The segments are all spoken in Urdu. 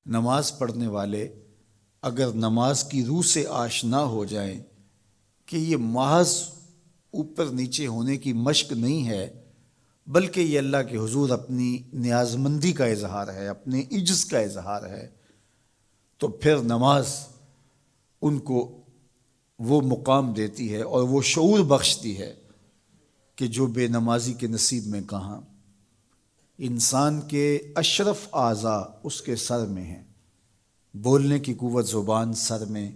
نماز پڑھنے والے اگر نماز کی روح سے آشنا ہو جائیں کہ یہ محض اوپر نیچے ہونے کی مشق نہیں ہے، بلکہ یہ اللہ کے حضور اپنی نیازمندی کا اظہار ہے، اپنے عجز کا اظہار ہے، تو پھر نماز ان کو وہ مقام دیتی ہے اور وہ شعور بخشتی ہے کہ جو بے نمازی کے نصیب میں کہاں۔ انسان کے اشرف اعضاء اس کے سر میں ہیں، بولنے کی قوت زبان سر میں،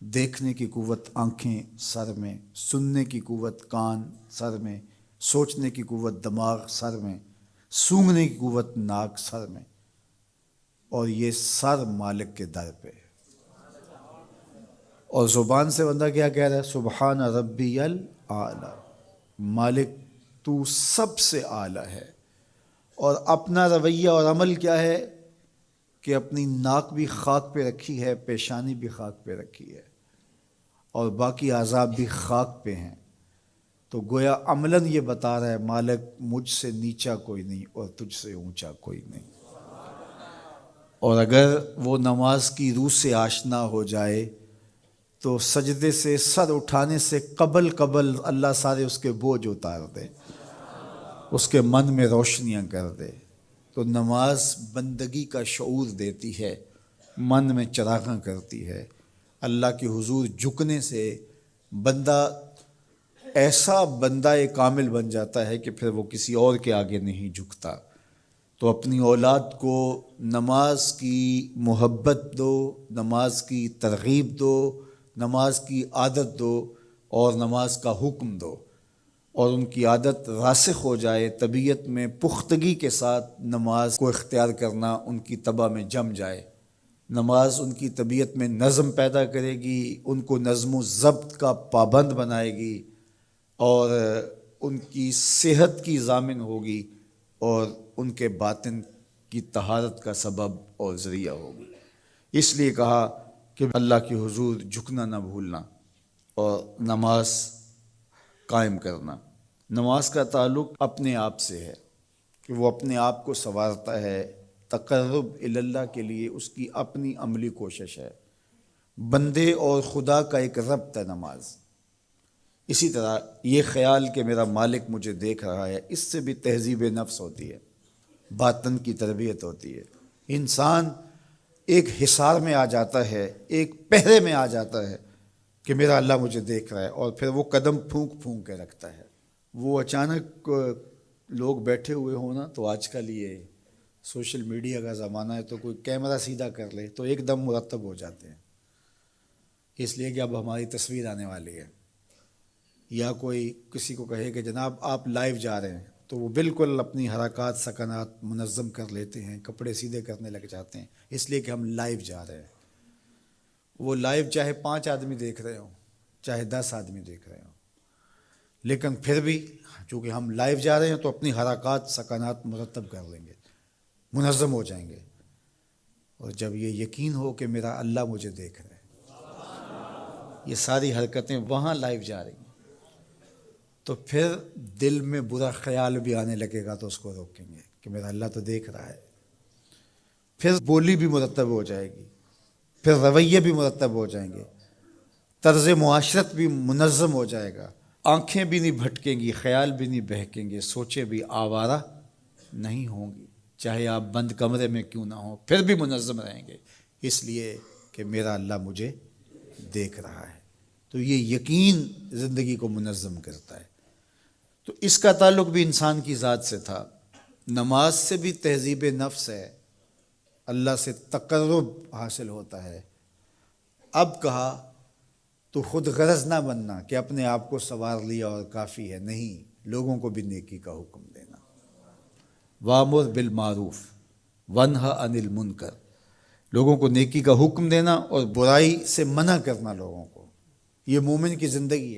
دیکھنے کی قوت آنکھیں سر میں، سننے کی قوت کان سر میں، سوچنے کی قوت دماغ سر میں، سونگھنے کی قوت ناک سر میں، اور یہ سر مالک کے در پہ۔ اور زبان سے بندہ کیا کہہ رہا ہے؟ سبحان ربی الاعلی، مالک تو سب سے اعلیٰ ہے۔ اور اپنا رویہ اور عمل کیا ہے کہ اپنی ناک بھی خاک پہ رکھی ہے، پیشانی بھی خاک پہ رکھی ہے، اور باقی اعضاء بھی خاک پہ ہیں۔ تو گویا عملاً یہ بتا رہا ہے مالک مجھ سے نیچا کوئی نہیں اور تجھ سے اونچا کوئی نہیں۔ اور اگر وہ نماز کی روح سے آشنا ہو جائے تو سجدے سے سر اٹھانے سے قبل اللہ سارے اس کے بوجھ اتار دے، اس کے من میں روشنیاں کر دے۔ تو نماز بندگی کا شعور دیتی ہے، من میں چراغاں کرتی ہے۔ اللہ کے حضور جھکنے سے بندہ ایسا بندہ کامل بن جاتا ہے کہ پھر وہ کسی اور کے آگے نہیں جھکتا۔ تو اپنی اولاد کو نماز کی محبت دو، نماز کی ترغیب دو، نماز کی عادت دو اور نماز کا حکم دو، اور ان کی عادت راسخ ہو جائے، طبیعت میں پختگی کے ساتھ نماز کو اختیار کرنا ان کی طبع میں جم جائے۔ نماز ان کی طبیعت میں نظم پیدا کرے گی، ان کو نظم و ضبط کا پابند بنائے گی، اور ان کی صحت کی ضامن ہوگی، اور ان کے باطن کی طہارت کا سبب اور ذریعہ ہوگی۔ اس لیے کہا کہ اللہ کے حضور جھکنا نہ بھولنا اور نماز قائم کرنا۔ نماز کا تعلق اپنے آپ سے ہے کہ وہ اپنے آپ کو سنوارتا ہے، تقرب اللہ کے لیے اس کی اپنی عملی کوشش ہے۔ بندے اور خدا کا ایک ربط ہے نماز۔ اسی طرح یہ خیال کہ میرا مالک مجھے دیکھ رہا ہے، اس سے بھی تہذیب نفس ہوتی ہے، باطن کی تربیت ہوتی ہے۔ انسان ایک حصار میں آ جاتا ہے، ایک پہرے میں آ جاتا ہے کہ میرا اللہ مجھے دیکھ رہا ہے، اور پھر وہ قدم پھونک پھونک کے رکھتا ہے۔ وہ اچانک لوگ بیٹھے ہوئے ہوں نا، تو آج کل یہ سوشل میڈیا کا زمانہ ہے، تو کوئی کیمرہ سیدھا کر لے تو ایک دم مرتب ہو جاتے ہیں، اس لیے کہ اب ہماری تصویر آنے والی ہے۔ یا کوئی کسی کو کہے کہ جناب آپ لائیو جا رہے ہیں، تو وہ بالکل اپنی حرکات سکنات منظم کر لیتے ہیں، کپڑے سیدھے کرنے لگ جاتے ہیں، اس لیے کہ ہم لائیو جا رہے ہیں۔ وہ لائیو چاہے 5 آدمی دیکھ رہے ہوں، چاہے 10 آدمی دیکھ رہے ہوں، لیکن پھر بھی چونکہ ہم لائیو جا رہے ہیں تو اپنی حرکات سکنات مرتب کر لیں گے، منظم ہو جائیں گے۔ اور جب یہ یقین ہو کہ میرا اللہ مجھے دیکھ رہا ہے، یہ ساری حرکتیں وہاں لائیو جا رہی ہیں، تو پھر دل میں برا خیال بھی آنے لگے گا تو اس کو روکیں گے کہ میرا اللہ تو دیکھ رہا ہے۔ پھر بولی بھی مرتب ہو جائے گی، پھر رویے بھی مرتب ہو جائیں گے، طرز معاشرت بھی منظم ہو جائے گا، آنکھیں بھی نہیں بھٹکیں گی، خیال بھی نہیں بہکیں گے، سوچیں بھی آوارہ نہیں ہوں گی، چاہے آپ بند کمرے میں کیوں نہ ہوں پھر بھی منظم رہیں گے، اس لیے کہ میرا اللہ مجھے دیکھ رہا ہے۔ تو یہ یقین زندگی کو منظم کرتا ہے۔ تو اس کا تعلق بھی انسان کی ذات سے تھا۔ نماز سے بھی تہذیب نفس ہے، اللہ سے تقرب حاصل ہوتا ہے۔ اب کہا تو خود غرض نہ بننا کہ اپنے آپ کو سنوار لیا اور کافی ہے، نہیں، لوگوں کو بھی نیکی کا حکم دینا۔ وَأْمُرْ بِالْمَعْرُوفِ وَانْهَ عَنِ الْمُنْکَرِ، لوگوں کو نیکی کا حکم دینا اور برائی سے منع کرنا لوگوں کو، یہ مومن کی زندگی ہے۔